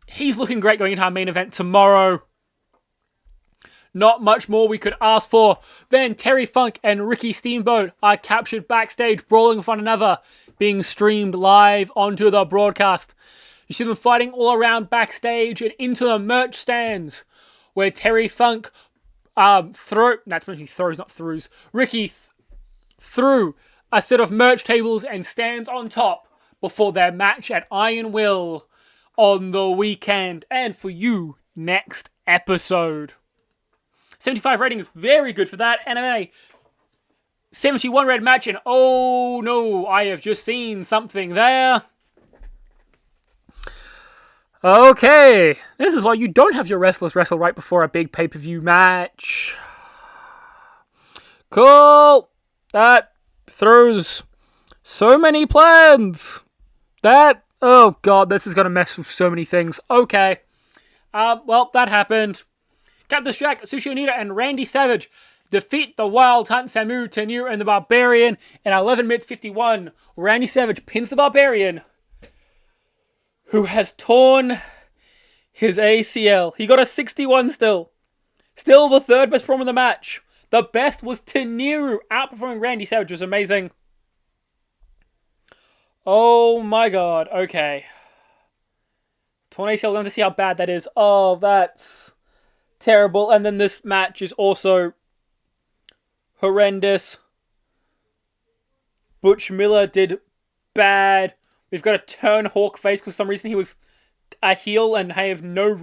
He's looking great going into our main event tomorrow. Not much more we could ask for. Then Terry Funk and Ricky Steamboat are captured backstage, brawling with one another, being streamed live onto the broadcast. You see them fighting all around backstage and into the merch stands, where Terry Funk that's when he throws, not throws. Ricky threw a set of merch tables and stands on top before their match at Iron Will on the weekend. And for you, next episode. 75 rating is very good for that. And a 71 red match, and oh no, I have just seen something there. Okay, this is why you don't have your wrestlers wrestle right before a big pay-per-view match. Cool. That throws so many plans. Oh god, this is going to mess with so many things. Okay. Well, that happened. Cactus Jack, Atsushi Onita, and Randy Savage defeat the Wild Hunt, Samu, Tenryu, and the Barbarian in 11 minutes 51. Randy Savage pins the Barbarian, who has torn his ACL. He got a 61 still. Still the third best performer in the match. The best was Tenryu outperforming Randy Savage. It was amazing. Oh my god. Okay. Torn ACL. We're going to see how bad that is. Oh, that's terrible. And then this match is also horrendous. Butch Miller did bad. We've got a turn Hawk face because for some reason he was a heel, and I have no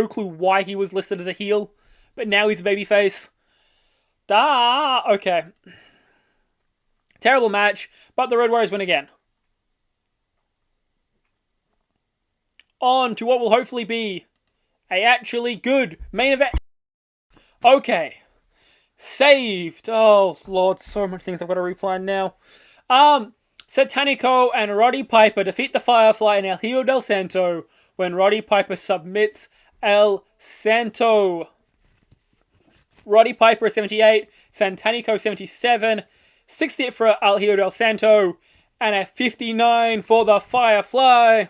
clue why he was listed as a heel, but now he's a babyface. Okay. Terrible match, but the Road Warriors win again. On to what will hopefully be a actually good main event. Okay. Saved. Oh, Lord, so many things I've got to replan now. Satanico and Roddy Piper defeat the Firefly and El Hijo del Santo when Roddy Piper submits El Santo. Roddy Piper 78, Satanico 77, 68 for El Hijo del Santo, and a 59 for the Firefly.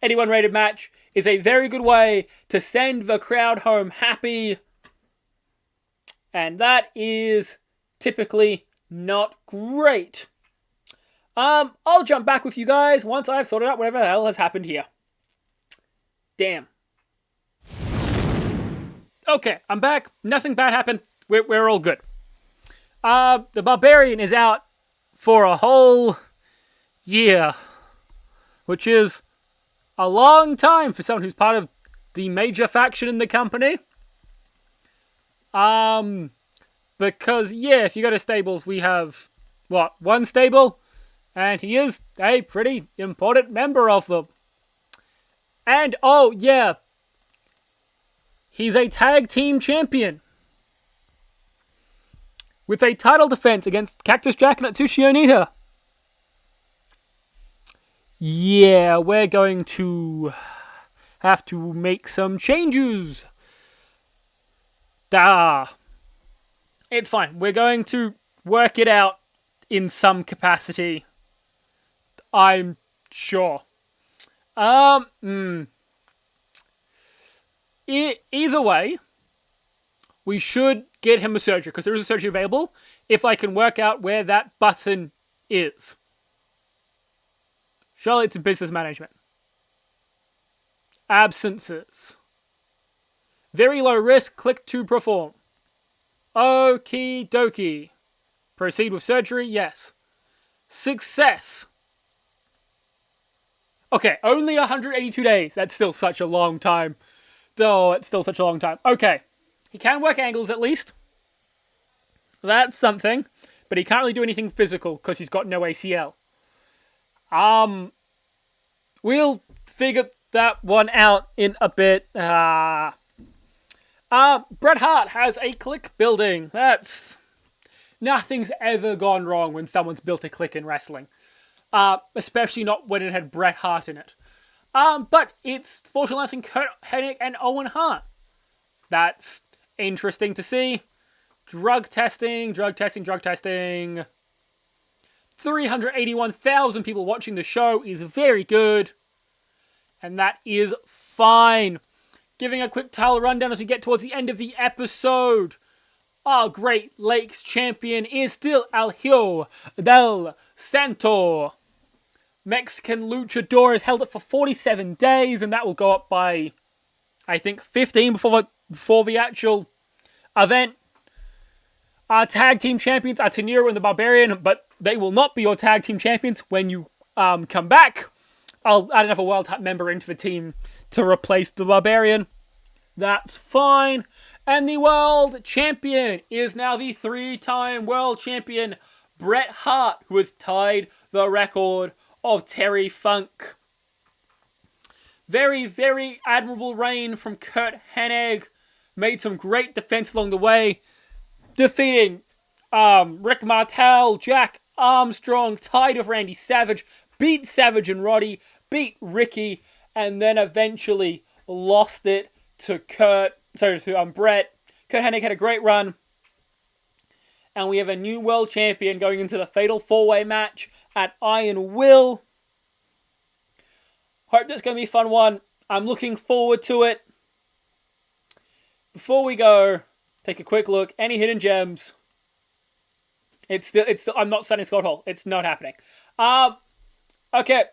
81 rated match is a very good way to send the crowd home happy. And that is typically not great. I'll jump back with you guys once I've sorted out whatever the hell has happened here. Damn. Okay, I'm back. Nothing bad happened. We're all good. The Barbarian is out for a whole year, which is a long time for someone who's part of the major faction in the company. Because, yeah, if you go to stables, we have, one stable? And he is a pretty important member of them. And, oh, yeah, he's a tag team champion with a title defense against Cactus Jack and Atsushi Onita. Yeah, we're going to have to make some changes. It's fine. We're going to work it out in some capacity, I'm sure. Either way, we should get him a surgery, because there is a surgery available, if I can work out where that button is. Surely it's in business management. Absences. Very low risk, click to perform. Okie dokie. Proceed with surgery, yes. Success. Okay, only 182 days. That's still such a long time. Oh, it's still such a long time. Okay. He can work angles at least. That's something. But he can't really do anything physical because he's got no ACL. We'll figure that one out in a bit. Bret Hart has a click building. Nothing's ever gone wrong when someone's built a click in wrestling. Especially not when it had Bret Hart in it. But it's fortunately lasting Kurt Hennig and Owen Hart. That's interesting to see. Drug testing. 381,000 people watching the show is very good. And that is fine. Giving a quick title rundown as we get towards the end of the episode. Our Great Lakes champion is still El Hijo del Santo. Mexican luchador has held it for 47 days, and that will go up by, I think, 15 before the actual event. Our tag team champions are Tenero and the Barbarian, but they will not be your tag team champions when you come back. I'll add another Wild Heart member into the team to replace the Barbarian. That's fine. And the world champion is now the 3-time world champion, Bret Hart, who has tied the record of Terry Funk. Very, very admirable reign from Kurt Hennig. Made some great defense along the way. Defeating Rick Martel, Jack Armstrong, tied with Randy Savage, beat Savage and Roddy, beat Ricky, and then eventually lost it to Bret. Kurt Hennig had a great run. And we have a new world champion going into the Fatal 4-Way match at Iron Will. Hope that's going to be a fun one. I'm looking forward to it. Before we go, take a quick look. Any hidden gems? It's still, I'm not setting Scott Hall. It's not happening. Okay.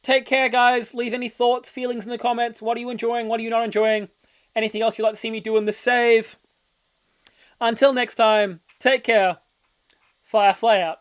Take care, guys. Leave any thoughts, feelings in the comments. What are you enjoying? What are you not enjoying? Anything else you'd like to see me do in the save? Until next time, take care. Firefly out.